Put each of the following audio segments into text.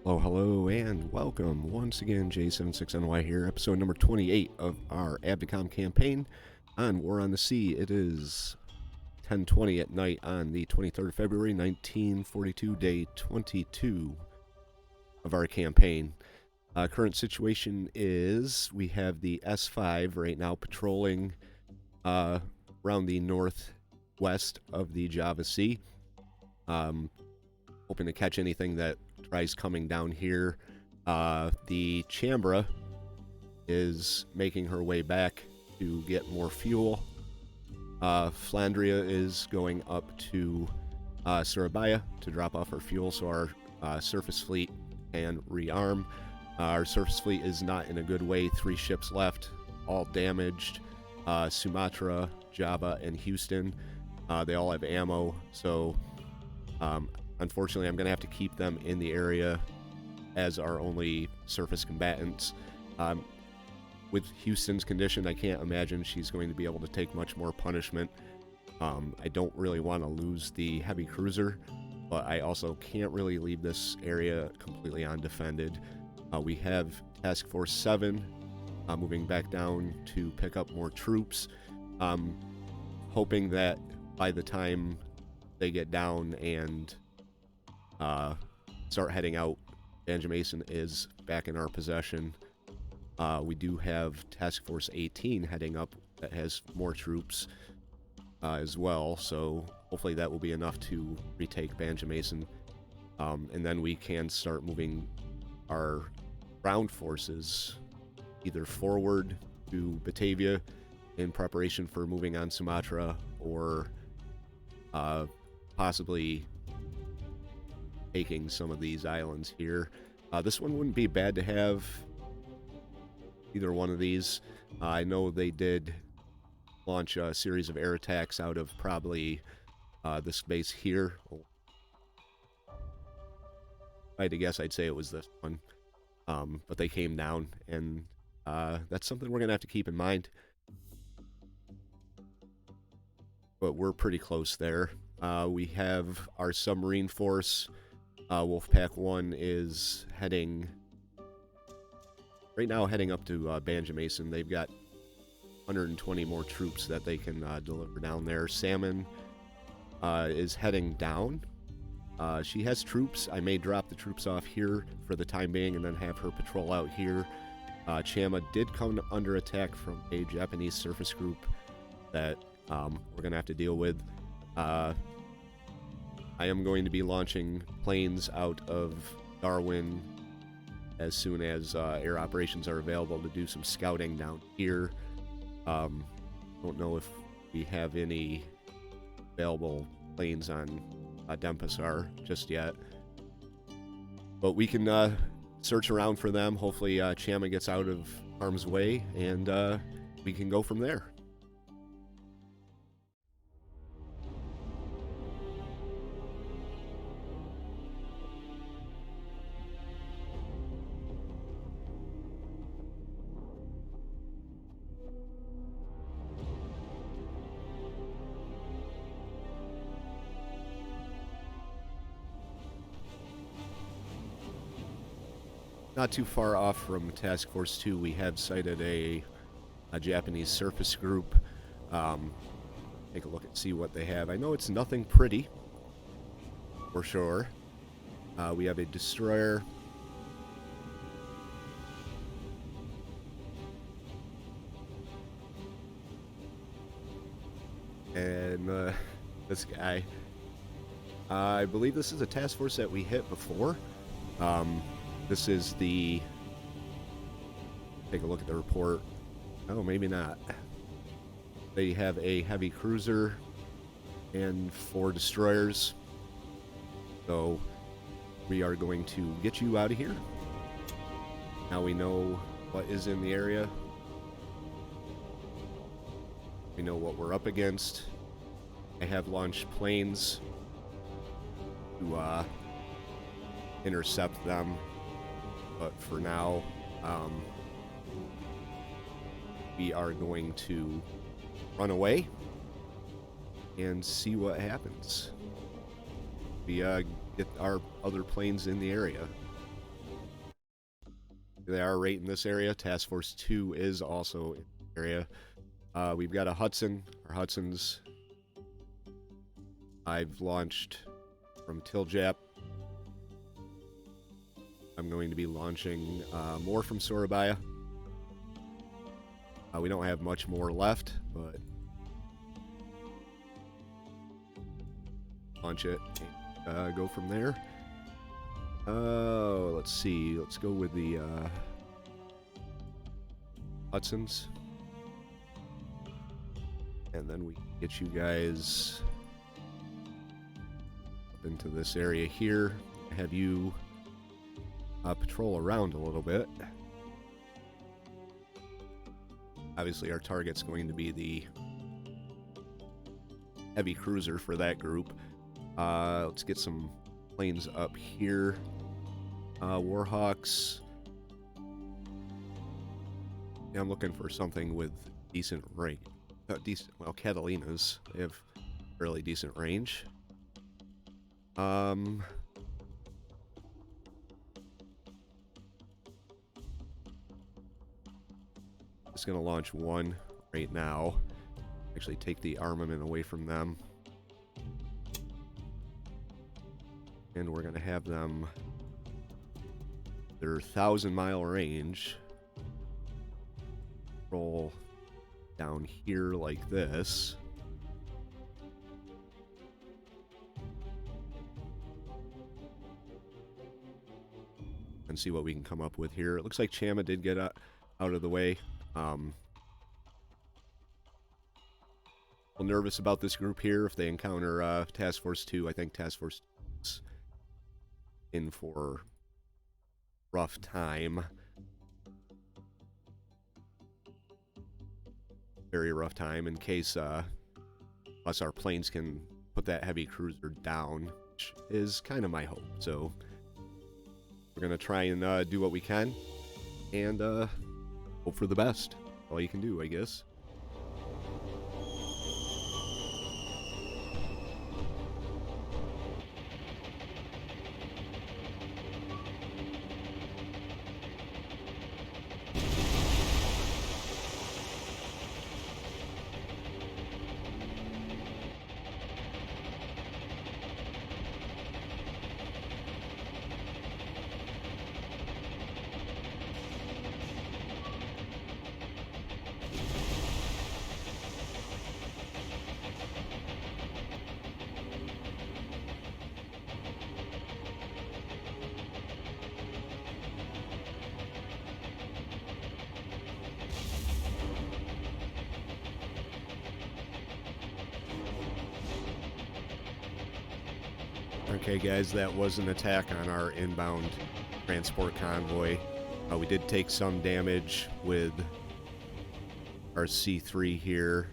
Hello, and welcome once again. J76NY here, episode number 28 of our ABDACOM campaign on War on the Sea. It is 10:20 at night on the 23rd of February, 1942, day 22 of our campaign. Current situation is we have the S5 right now patrolling around the northwest of the Java Sea. Hoping to catch anything that tries coming down here. The Chambra is making her way back to get more fuel. Flandria is going up to Surabaya to drop off her fuel so our surface fleet can rearm. Our surface fleet is not in a good way. 3 ships left, all damaged. Sumatra, Java, and Houston. They all have ammo, so unfortunately, I'm going to have to keep them in the area as our only surface combatants. With Houston's condition, I can't imagine she's going to be able to take much more punishment. I don't really want to lose the heavy cruiser, but I also can't really leave this area completely undefended. We have Task Force 7 moving back down to pick up more troops, hoping that by the time they get down and start heading out, Banjarmasin is back in our possession. We do have Task Force 18 heading up that has more troops as well, so hopefully that will be enough to retake Banjarmasin, and then we can start moving our ground forces either forward to Batavia in preparation for moving on Sumatra, or possibly taking some of these islands here. This one wouldn't be bad to have either one of these. I know they did launch a series of air attacks out of probably this base here. If I had to guess, I'd say it was this one. But they came down, and that's something we're going to have to keep in mind. But we're pretty close there. We have our submarine force. Wolfpack 1 is heading up to Banjarmasin. They've got 120 more troops that they can deliver down there. Salmon is heading down. She has troops. I may drop the troops off here for the time being and then have her patrol out here. Chama did come under attack from a Japanese surface group that we're going to have to deal with. I am going to be launching planes out of Darwin as soon as air operations are available to do some scouting down here. Don't know if we have any available planes on Denpasar just yet, but we can search around for them. Hopefully Chama gets out of harm's way, and we can go from there. Not too far off from Task Force 2, we have sighted a Japanese surface group. Take a look and see what they have. I know it's nothing pretty, for sure. We have a destroyer. And this guy. I believe this is a task force that we hit before. This is the... Take a look at the report. Oh, maybe not. They have a heavy cruiser and 4 destroyers. So we are going to get you out of here. Now we know what is in the area. We know what we're up against. I have launched planes to intercept them. But for now, we are going to run away and see what happens. We get our other planes in the area. They are right in this area. Task Force 2 is also in the area. We've got a Hudson. Our Hudsons I've launched from Tiljap. I'm going to be launching more from Surabaya. We don't have much more left, but launch it and go from there. Let's see. Let's go with the Hudsons. And then we can get you guys up into this area here. Have you patrol around a little bit. Obviously, our target's going to be the heavy cruiser for that group. Let's get some planes up here. Warhawks. Yeah, I'm looking for something with decent range. Well, Catalinas. They have fairly decent range. Just gonna launch one right now. Actually take the armament away from them. And we're gonna have them their 1,000-mile range roll down here like this. And see what we can come up with here. It looks like Chama did get out of the way. A little nervous about this group here if they encounter Task Force 2. I think Task Force 2 is in for rough time. Very rough time in case us our planes can put that heavy cruiser down, which is kind of my hope. So we're going to try and do what we can and hope for the best. All you can do, I guess. Okay, guys, that was an attack on our inbound transport convoy. We did take some damage with our C3 here,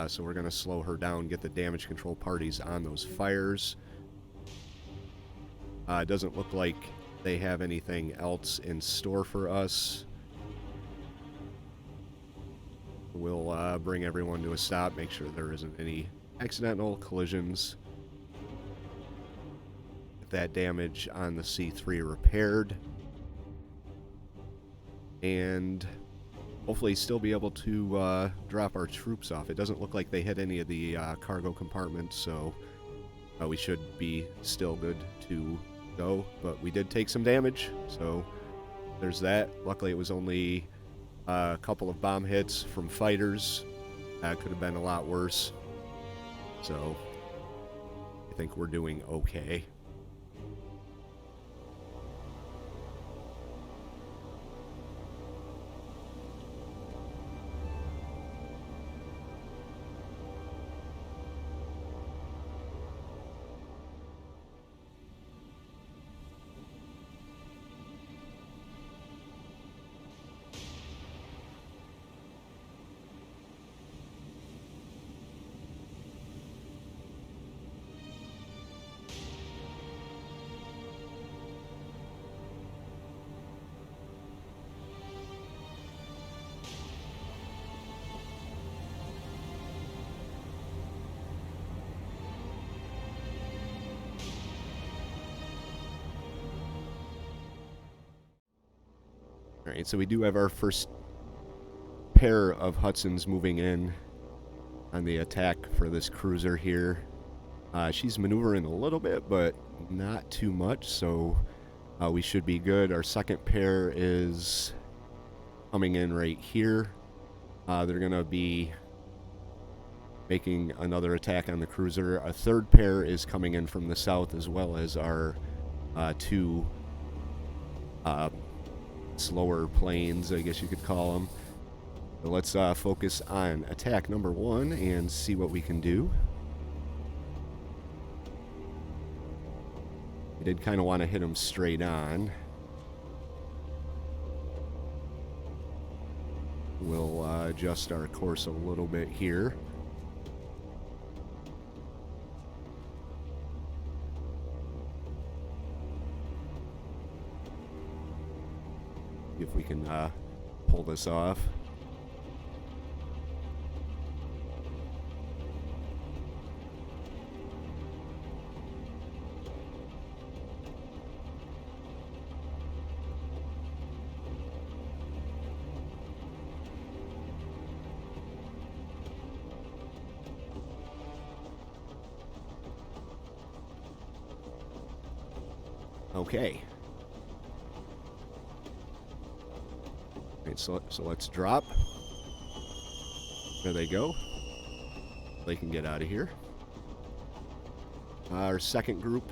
so we're going to slow her down, get the damage control parties on those fires. It doesn't look like they have anything else in store for us. We'll bring everyone to a stop, make sure there isn't any accidental collisions. That damage on the C3 repaired, and hopefully still be able to drop our troops off. It doesn't look like they hit any of the cargo compartments, so we should be still good to go, but we did take some damage, so there's that. Luckily it was only a couple of bomb hits from fighters. That could have been a lot worse, so I think we're doing okay. Alright, so we do have our first pair of Hudsons moving in on the attack for this cruiser here. She's maneuvering a little bit, but not too much, so we should be good. Our second pair is coming in right here. They're going to be making another attack on the cruiser. A third pair is coming in from the south, as well as our two slower planes, I guess you could call them. So let's focus on attack number 1 and see what we can do. I did kind of want to hit them straight on. We'll adjust our course a little bit here. See if we can pull this off. Okay. Alright, so let's drop. There they go. They can get out of here. Our second group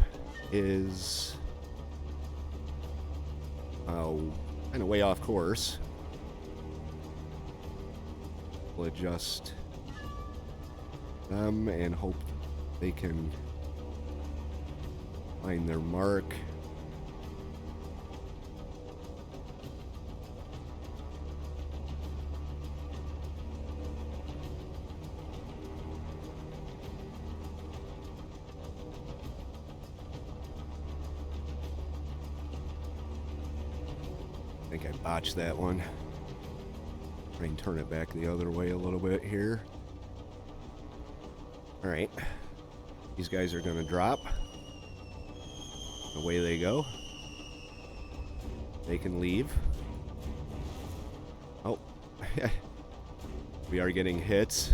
is kind of way off course. We'll adjust them and hope they can find their mark. I think I botched that one. Try and turn it back the other way a little bit here. Alright. These guys are going to drop. Away they go. They can leave. Oh. We are getting hits.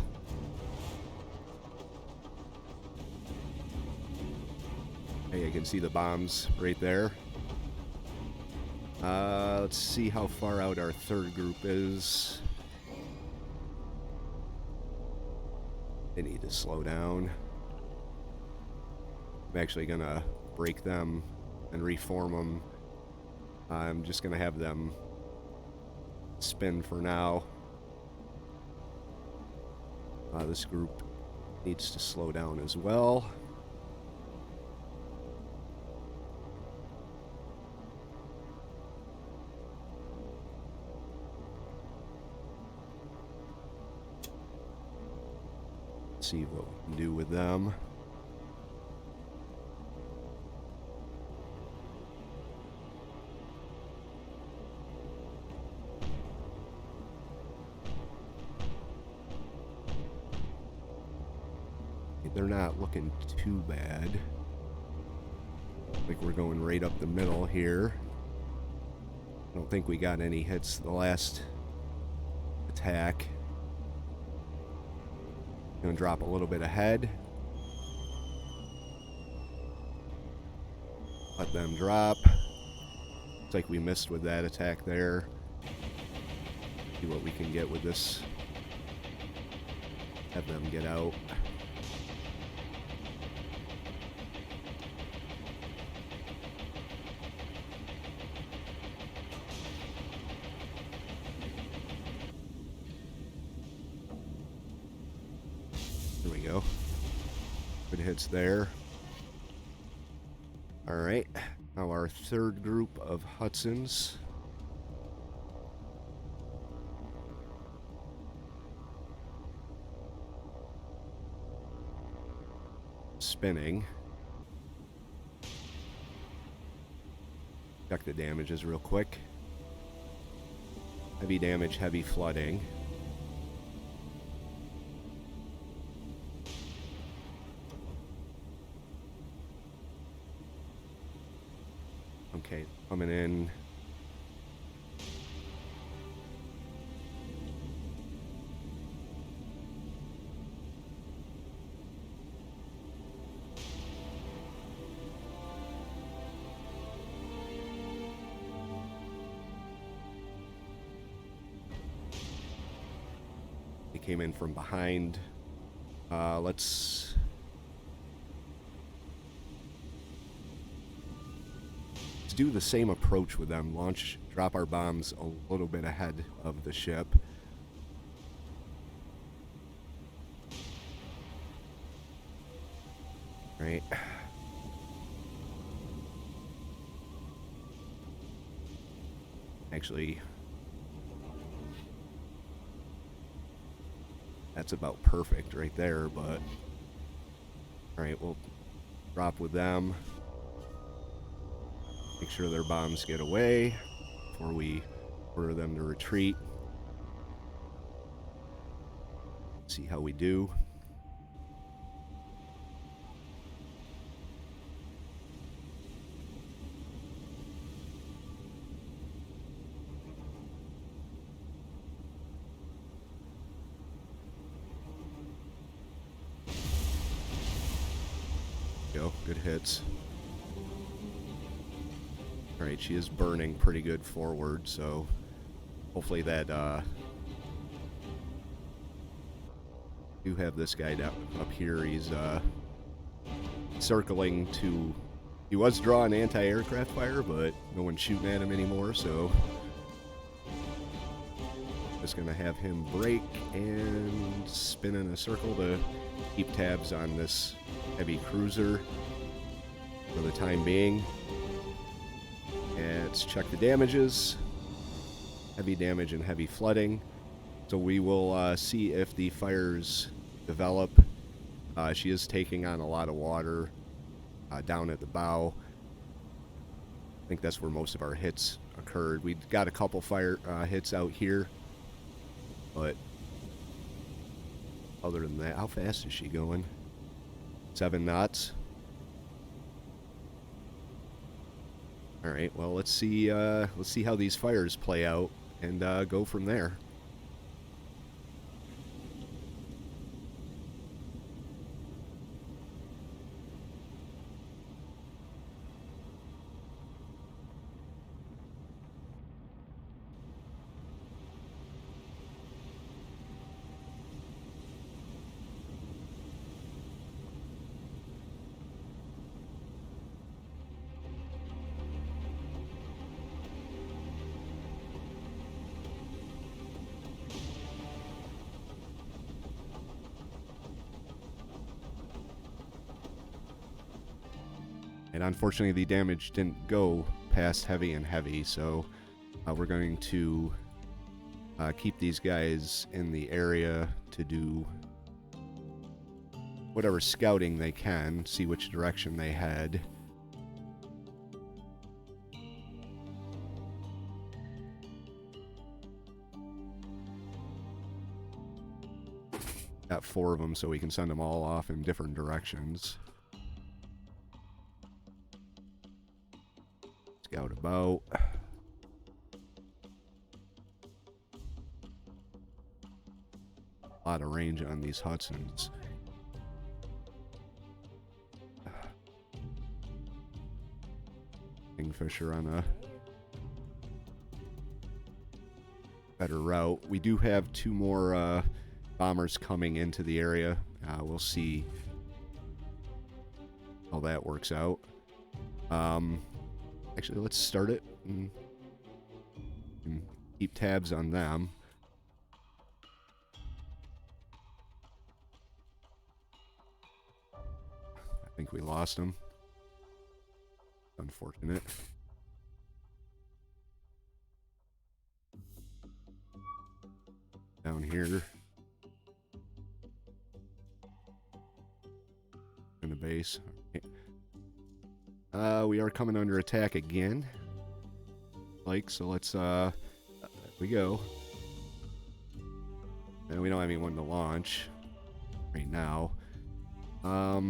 Hey, you can see the bombs right there. Let's see how far out our third group is. They need to slow down. I'm actually gonna break them and reform them. I'm just gonna have them spin for now. This group needs to slow down as well. See what we can do with them. They're not looking too bad. Like we're going right up the middle here. I don't think we got any hits the last attack. Gonna drop a little bit ahead. Let them drop. Looks like we missed with that attack there. See what we can get with this. Have them get out. There we go. Good hits there. Alright, now our third group of Hudsons. Spinning. Check the damages real quick. Heavy damage, heavy flooding. Okay, coming in came in from behind. Let's do the same approach with them. Drop our bombs a little bit ahead of the ship. Right. Actually, that's about perfect right there, but alright, we'll drop with them. Make sure their bombs get away before we order them to retreat. See how we do. Go, good hits. Alright, she is burning pretty good forward, so hopefully that, do have this guy down up here. He's, circling to, he was drawing anti-aircraft fire, but no one's shooting at him anymore, so just gonna have him brake and spin in a circle to keep tabs on this heavy cruiser for the time being. And let's check the damages. Heavy damage and heavy flooding. So we will see if the fires develop. She is taking on a lot of water down at the bow. I think that's where most of our hits occurred. We got a couple fire hits out here, but other than that, how fast is she going? 7 knots. All right. Well, let's see how these fires play out and go from there. And unfortunately, the damage didn't go past heavy and heavy, so we're going to keep these guys in the area to do whatever scouting they can, see which direction they head. Got 4 of them, so we can send them all off in different directions. Scout about. A lot of range on these Hudsons. Kingfisher on a better route. We do have 2 more bombers coming into the area. We'll see how that works out. Actually, let's start it and keep tabs on them. I think we lost them. Unfortunate. Down here. In the base. Okay. We are coming under attack again. So let's, we go. And we don't have anyone to launch right now. I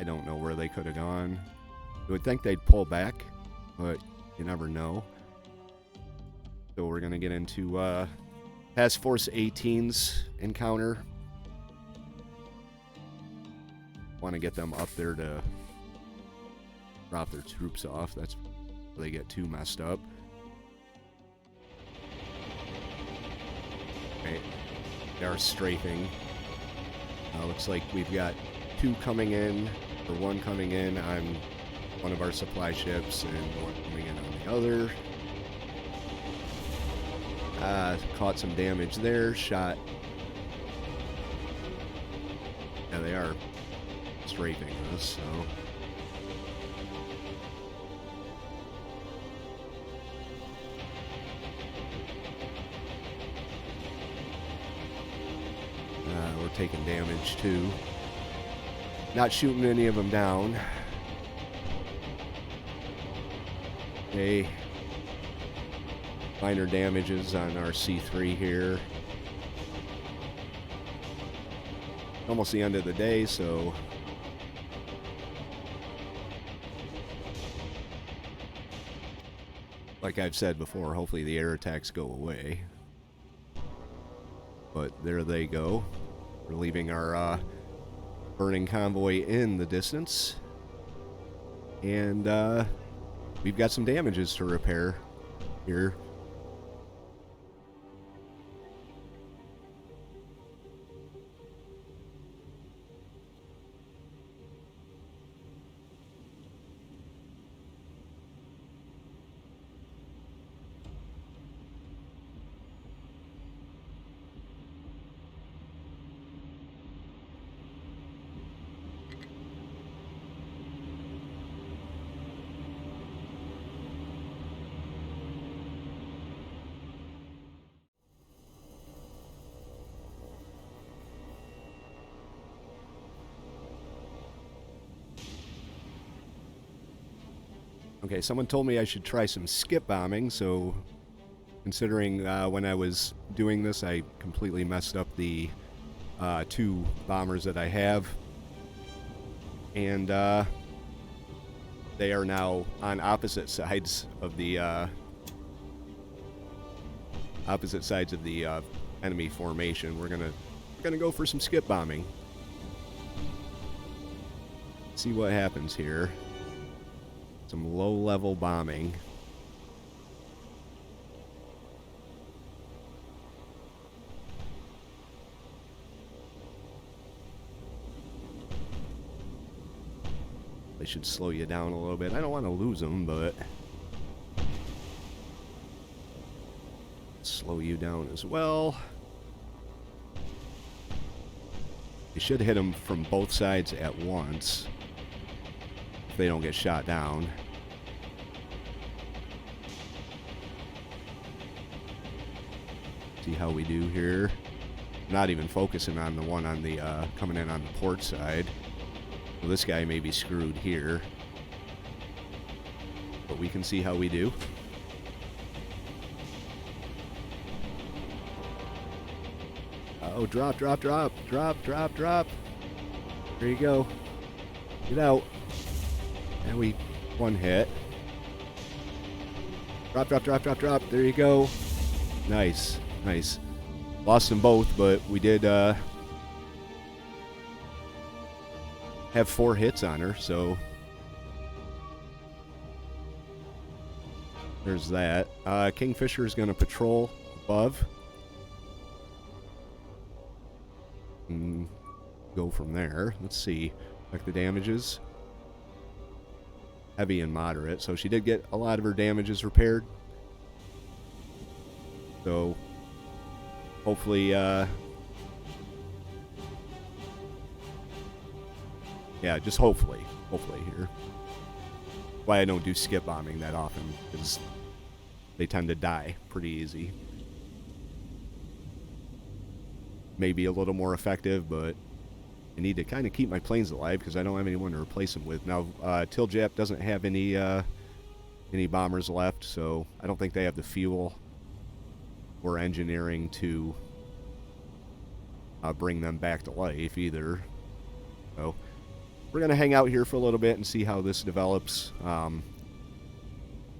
don't know where they could have gone. I would think they'd pull back, but you never know. So we're going to get into Task Force 18's encounter. Want to get them up there to drop their troops off. That's where they get too messed up. Alright. They are strafing. Looks like we've got 2 coming in, or 1 coming in on one of our supply ships, and 1 coming in on the other. Caught some damage there, shot. Yeah, they are strafing us, so. We're taking damage too. Not shooting any of them down. Okay. Minor damages on our C3 here. Almost the end of the day, so like I've said before, hopefully the air attacks go away. But there they go. We're leaving our burning convoy in the distance. And we've got some damages to repair here. Okay, someone told me I should try some skip bombing, so considering when I was doing this, I completely messed up the 2 bombers that I have. And they are now on opposite sides of the enemy formation. We're gonna go for some skip bombing. See what happens here. Some low-level bombing. They should slow you down a little bit. I don't want to lose them, but slow you down as well. You should hit them from both sides at once if they don't get shot down. See how we do here. Not even focusing on the one on the coming in on the port side. Well, this guy may be screwed here, but we can see how we do. Oh, drop, drop, drop, drop, drop, drop. There you go. Get out. And we one hit. Drop, drop, drop, drop, drop. There you go. Nice, nice. Lost them both, but we did have 4 hits on her, so there's that. Kingfisher is going to patrol above and go from there. Let's see. Check the damages. Heavy and moderate, so she did get a lot of her damages repaired. So hopefully yeah, just hopefully here. Why I don't do skip bombing that often, because they tend to die pretty easy. Maybe a little more effective, but I need to kind of keep my planes alive because I don't have anyone to replace them with. Now, Tiljap doesn't have any bombers left, so I don't think they have the fuel or engineering to bring them back to life either. So we're going to hang out here for a little bit and see how this develops.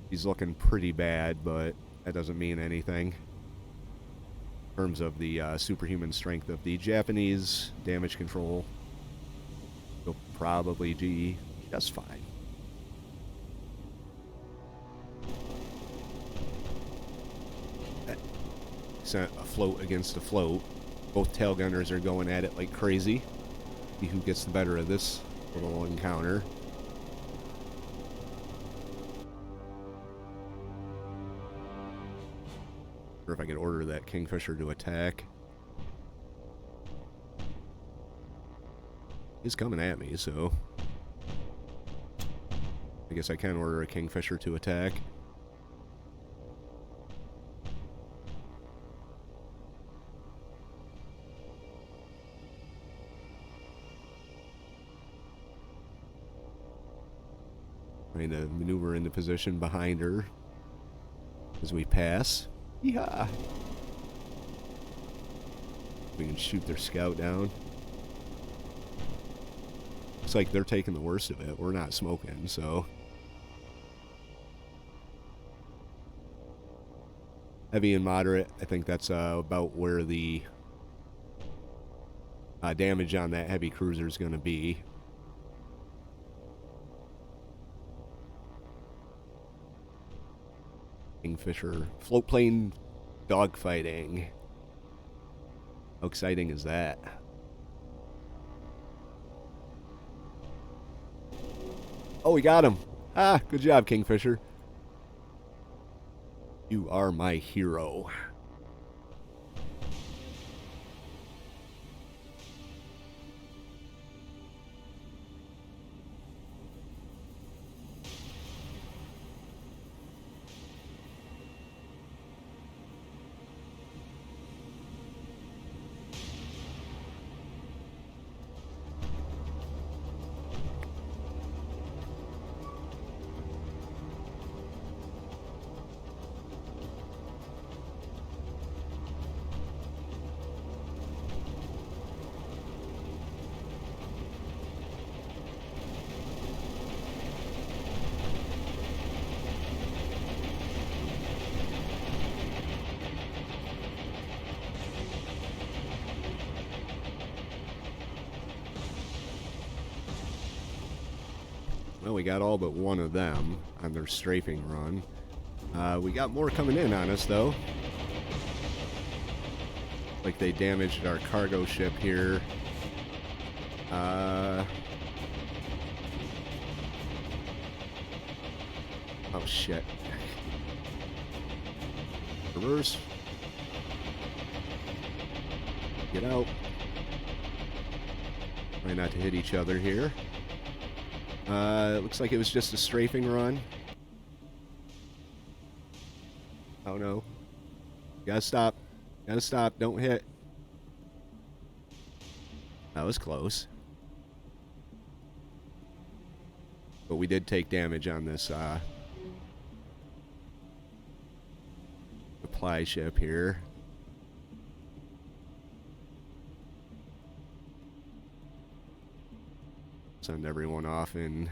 He's looking pretty bad, but that doesn't mean anything in terms of the superhuman strength of the Japanese. Damage control will probably be just fine. 100% a float against a float. Both tail gunners are going at it like crazy. See who gets the better of this little encounter. Or if I could order that Kingfisher to attack. He's coming at me, so I guess I can order a Kingfisher to attack. Trying to maneuver into position behind her as we pass. Yeehaw! We can shoot their scout down. Looks like they're taking the worst of it. We're not smoking, so. Heavy and moderate. I think that's about where the damage on that heavy cruiser is going to be. Kingfisher float plane dogfighting. How exciting is that? Oh, we got him. Ah, good job, Kingfisher. You are my hero. Well, we got all but one of them on their strafing run. We got more coming in on us, though. Like they damaged our cargo ship here. Oh, shit. Reverse. Get out. Try not to hit each other here. It looks like it was just a strafing run. Oh no. Gotta stop. Gotta stop. Don't hit. That was close. But we did take damage on this supply ship here. Send everyone off in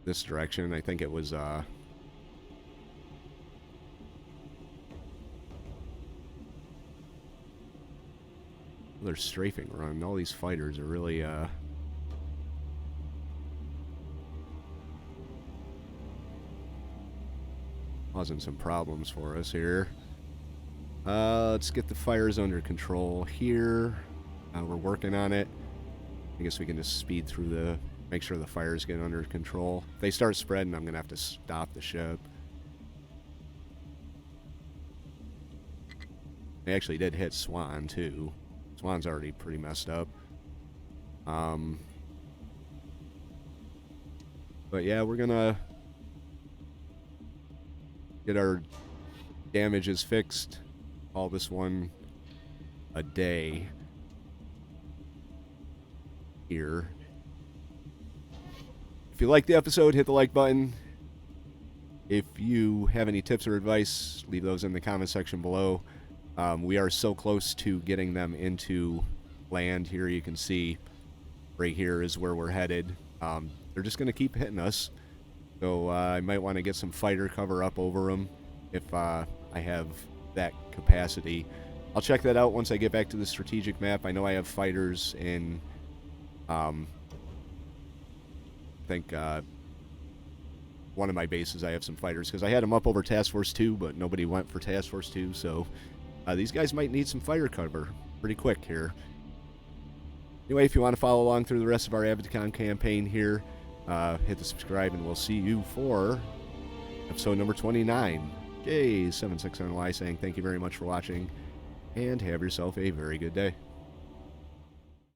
this direction. I think it was another strafing run. All these fighters are really causing some problems for us here. Let's get the fires under control here. We're working on it. I guess we can just speed through make sure the fires get under control. If they start spreading, I'm going to have to stop the ship. They actually did hit Swan, too. Swan's already pretty messed up. But yeah, we're going to get our damages fixed. Call this one a day. Here. If you like the episode, hit the like button. If you have any tips or advice, leave those in the comment section below. We are so close to getting them into land. Here you can see right here is where we're headed. They're just going to keep hitting us. So I might want to get some fighter cover up over them if I have that capacity. I'll check that out once I get back to the strategic map. I know I have fighters in I think one of my bases I have some fighters because I had them up over Task Force 2, but nobody went for Task Force 2, so these guys might need some fire cover pretty quick here. Anyway, if you want to follow along through the rest of our ABDACOM campaign here, hit the subscribe, and we'll see you for episode number 29. Jay769Y saying thank you very much for watching, and have yourself a very good day.